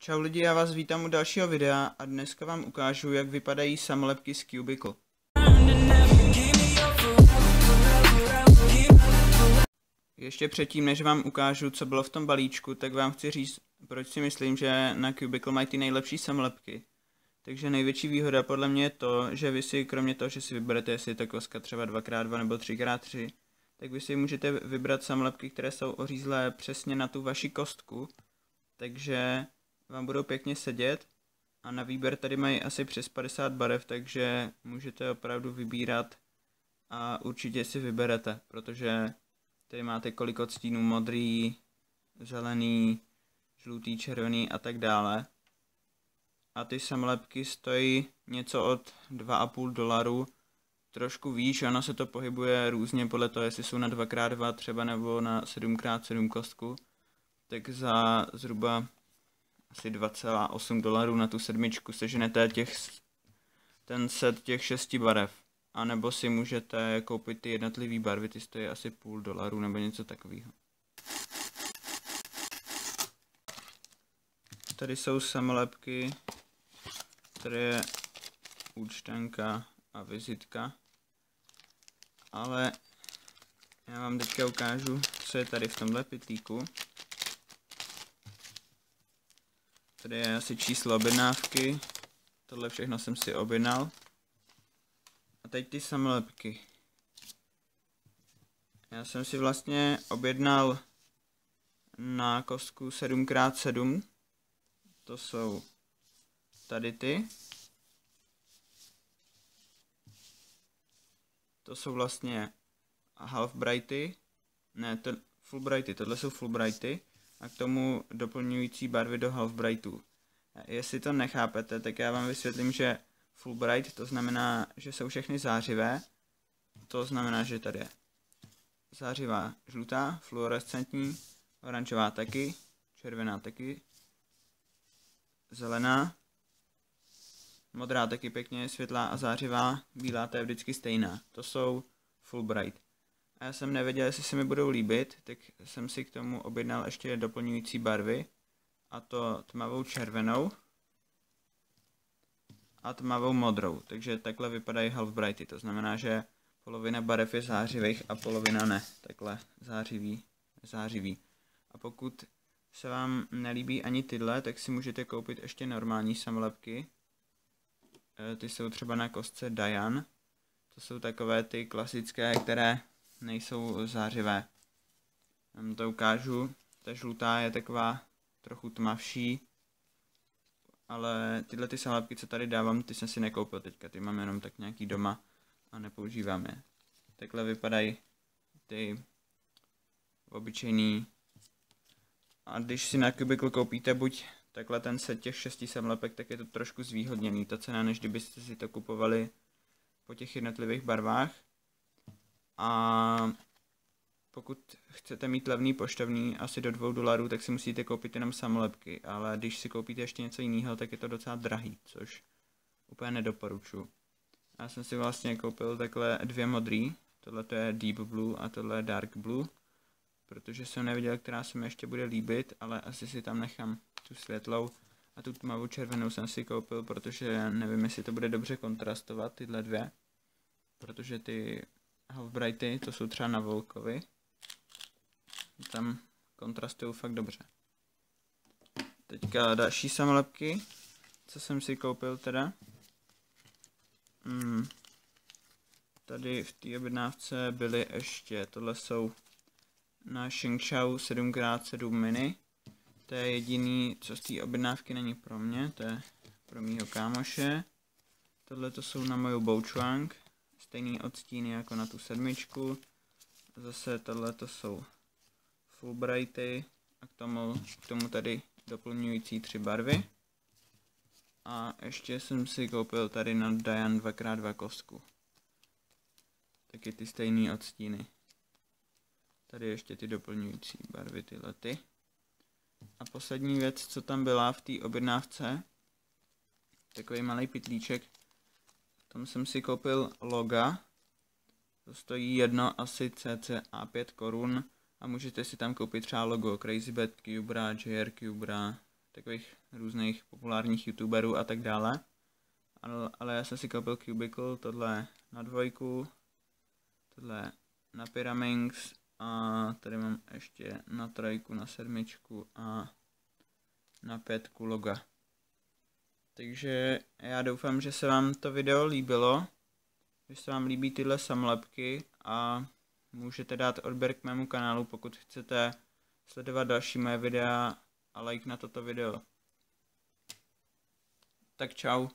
Čau lidi, já vás vítám u dalšího videa a dneska vám ukážu, jak vypadají samolepky z Cubicle. Ještě předtím, než vám ukážu, co bylo v tom balíčku, tak vám chci říct, proč si myslím, že na Cubicle mají ty nejlepší samolepky. Takže největší výhoda podle mě je to, že vy si, kromě toho, že si vyberete, jestli je to koska třeba 2x2 nebo 3x3, tak vy si můžete vybrat samolepky, které jsou ořízlé přesně na tu vaši kostku, takže vám budou pěkně sedět a na výběr tady mají asi přes 50 barev, takže můžete opravdu vybírat a určitě si vyberete, protože tady máte kolik odstínů: modrý, zelený, žlutý, červený a tak dále. A ty samolepky stojí něco od $2,5, trošku výš, ono se to pohybuje různě podle toho, jestli jsou na 2x2 třeba nebo na 7x7 kostku, tak za zhruba asi $2,8 na tu sedmičku seženete ten set těch 6 barev. A nebo si můžete koupit ty jednotlivé barvy, ty stojí asi $0,5 nebo něco takového. Tady jsou samolepky, tady je účtenka a vizitka, ale já vám teďka ukážu, co je tady v tomhle pytlíku. Tady je asi číslo objednávky, tohle všechno jsem si objednal. A teď ty samolepky. Já jsem si vlastně objednal na kostku 7x7, to jsou tady ty. To jsou vlastně half brighty, ne, full brighty, tohle jsou full brighty a k tomu doplňující barvy do half brightů. Jestli to nechápete, tak já vám vysvětlím, že full bright to znamená, že jsou všechny zářivé, to znamená, že tady je zářivá žlutá, fluorescentní, oranžová taky, červená taky, zelená, modrá taky pěkně světlá a zářivá, bílá to je vždycky stejná. To jsou full bright. A já jsem nevěděl, jestli se mi budou líbit, tak jsem si k tomu objednal ještě doplňující barvy, a to tmavou červenou a tmavou modrou. Takže takhle vypadají half brighty, to znamená, že polovina barev je zářivých a polovina ne. Takhle zářivý. A pokud se vám nelíbí ani tyhle, tak si můžete koupit ještě normální samolepky. Ty jsou třeba na kostce Diane. To jsou takové ty klasické, které nejsou zářivé. Já vám to ukážu. Ta žlutá je taková trochu tmavší, ale tyhle ty samolepky, co tady dávám, ty jsem si nekoupil teďka. Ty mám jenom tak nějaký doma a nepoužívám je. Takhle vypadají ty obyčejný. A když si na Cubicle koupíte buď takhle ten set těch 6 samolepek, tak je to trošku zvýhodněný ta cena, než kdybyste si to kupovali po těch jednotlivých barvách. A pokud chcete mít levný poštovní asi do $2, tak si musíte koupit jenom samolepky, ale když si koupíte ještě něco jiného, tak je to docela drahý, což úplně nedoporučuji. Já jsem si vlastně koupil takhle dvě modrý, tohle je Deep Blue a tohle je Dark Blue, protože jsem nevěděl, která se mi ještě bude líbit, ale asi si tam nechám tu světlou a tu tmavou červenou jsem si koupil, protože nevím, jestli to bude dobře kontrastovat, tyhle dvě, protože ty half brighty, to jsou třeba na Volkovi, tam kontrastují fakt dobře. Teďka další samolepky, co jsem si koupil teda. Tady v té objednávce byly ještě, tohle jsou na Shengshou 7x7 mini. To je jediný, co z té objednávky není pro mě, to je pro mýho kámoše. Tohle to jsou na moju Bouchuang, stejný odstíny jako na tu sedmičku. Zase tohle to jsou full brighty a k tomu tady doplňující 3 barvy. A ještě jsem si koupil tady na Diane 2x2 kostku. Taky ty stejný odstíny. Tady ještě ty doplňující barvy, tyhle ty. A poslední věc, co tam byla v té objednávce, takový malý pytlíček. V tom jsem si koupil loga. To stojí jedno asi cca 5 korun. A můžete si tam koupit třeba logo Crazy Bad Cubra, JR Cubra, takových různých populárních youtuberů a tak dále. Ale já jsem si koupil Cubicle, tohle na 2, tohle na Pyraminx a tady mám ještě na 3, na 7 a na 5 loga. Takže já doufám, že se vám to video líbilo, že se vám líbí tyhle samolepky a můžete dát odběr k mému kanálu, pokud chcete sledovat další moje videa a like na toto video. Tak čau.